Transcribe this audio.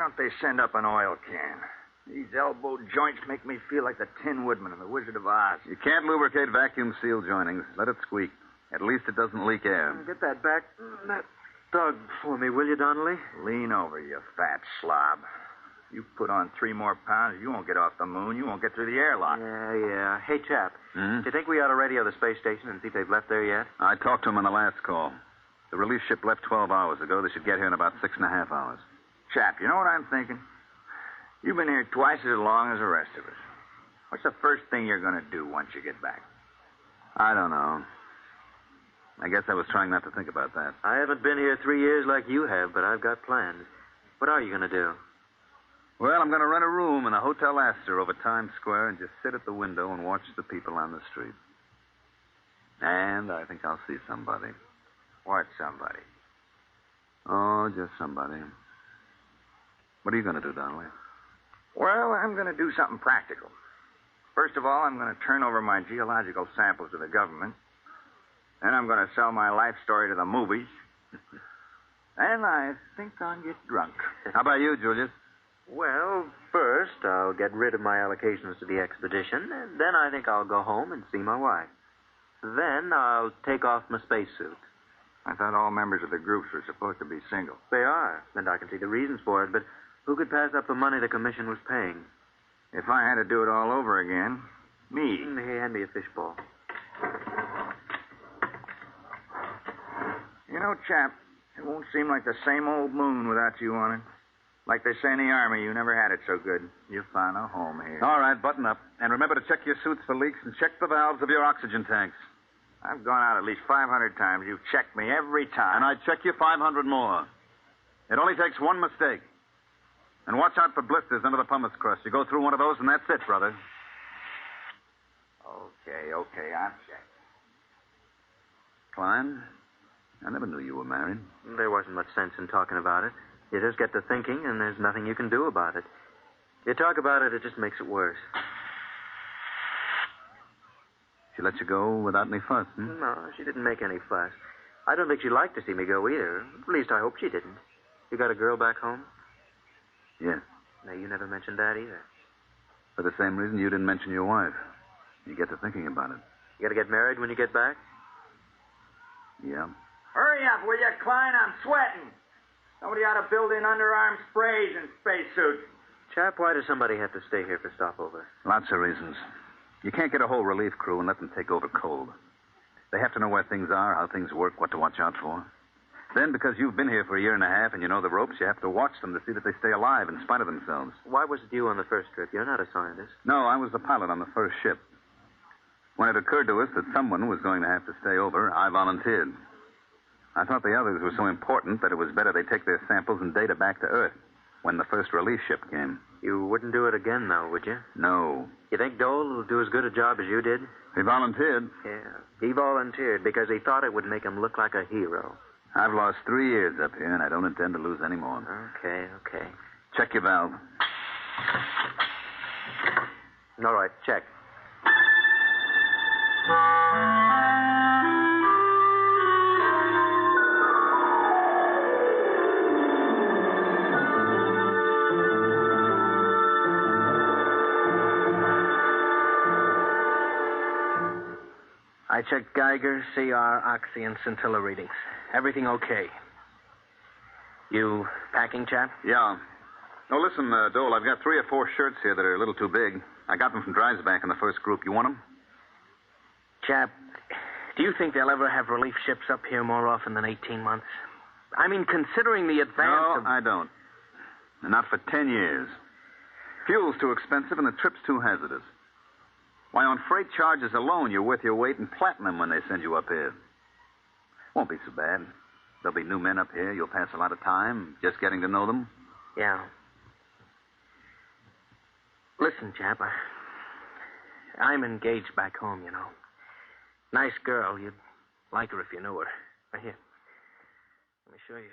don't they send up an oil can? These elbow joints make me feel like the Tin Woodman in The Wizard of Oz. You can't lubricate vacuum seal joinings. Let it squeak. At least it doesn't leak air. Get that back, that dog for me, will you, Donnelly? Lean over, you fat slob. You put on 3 more pounds, you won't get off the moon. You won't get through the airlock. Yeah. Hey, chap, do you think we ought to radio the space station and see if they've left there yet? I talked to them on the last call. The relief ship left 12 hours ago. They should get here in about 6.5 hours. Chap, you know what I'm thinking? You've been here twice as long as the rest of us. What's the first thing you're going to do once you get back? I don't know. I guess I was trying not to think about that. I haven't been here 3 years like you have, but I've got plans. What are you going to do? Well, I'm going to rent a room in a Hotel Astor over Times Square and just sit at the window and watch the people on the street. And I think I'll see somebody. What somebody? Oh, just somebody. What are you going to do, Donnelly? Well, I'm going to do something practical. First of all, I'm going to turn over my geological samples to the government. Then I'm going to sell my life story to the movies. And I think I'll get drunk. How about you, Julius? Well, first, I'll get rid of my allocations to the expedition, and then I think I'll go home and see my wife. Then I'll take off my spacesuit. I thought all members of the groups were supposed to be single. They are, and I can see the reasons for it, but who could pass up the money the commission was paying? If I had to do it all over again, me. Hey, hand me a fishbowl. You know, chap, it won't seem like the same old moon without you on it. Like they say in the Army, you never had it so good. You found a home here. All right, button up. And remember to check your suits for leaks and check the valves of your oxygen tanks. I've gone out at least 500 times. You've checked me every time. And I'd check you 500 more. It only takes one mistake. And watch out for blisters under the pumice crust. You go through one of those, and that's it, brother. Okay, I'm checked. Klein, I never knew you were married. There wasn't much sense in talking about it. You just get to thinking, and there's nothing you can do about it. You talk about it, it just makes it worse. She let you go without any fuss, No, she didn't make any fuss. I don't think she'd like to see me go either. At least I hope she didn't. You got a girl back home? Yes. No, you never mentioned that either. For the same reason you didn't mention your wife. You get to thinking about it. You got to get married when you get back? Yeah. Hurry up, will you, Klein? I'm sweating. Somebody ought to build in underarm sprays and spacesuits. Chap, why does somebody have to stay here for stopover? Lots of reasons. You can't get a whole relief crew and let them take over cold. They have to know where things are, how things work, what to watch out for. Then, because you've been here for a year and a half and you know the ropes, you have to watch them to see that they stay alive in spite of themselves. Why was it you on the first trip? You're not a scientist. No, I was the pilot on the first ship. When it occurred to us that someone was going to have to stay over, I volunteered. I thought the others were so important that it was better they take their samples and data back to Earth when the first relief ship came. You wouldn't do it again, though, would you? No. You think Dole will do as good a job as you did? He volunteered. Yeah. He volunteered because he thought it would make him look like a hero. I've lost 3 years up here, and I don't intend to lose any more. Okay. Check your valve. All right, check. I checked Geiger, CR, oxy, and scintilla readings. Everything okay. You packing, chap? Yeah. No, listen, Dole, I've got 3 or 4 shirts here that are a little too big. I got them from Dreisbach in the first group. You want them? Chap, do you think they'll ever have relief ships up here more often than 18 months? I mean, considering the advance No, I don't. And not for 10 years. Fuel's too expensive and the trip's too hazardous. Why, on freight charges alone, you're worth your weight in platinum when they send you up here. Won't be so bad. There'll be new men up here. You'll pass a lot of time just getting to know them. Yeah. Listen, chap, I'm engaged back home, you know. Nice girl. You'd like her if you knew her. Right here. Let me show you.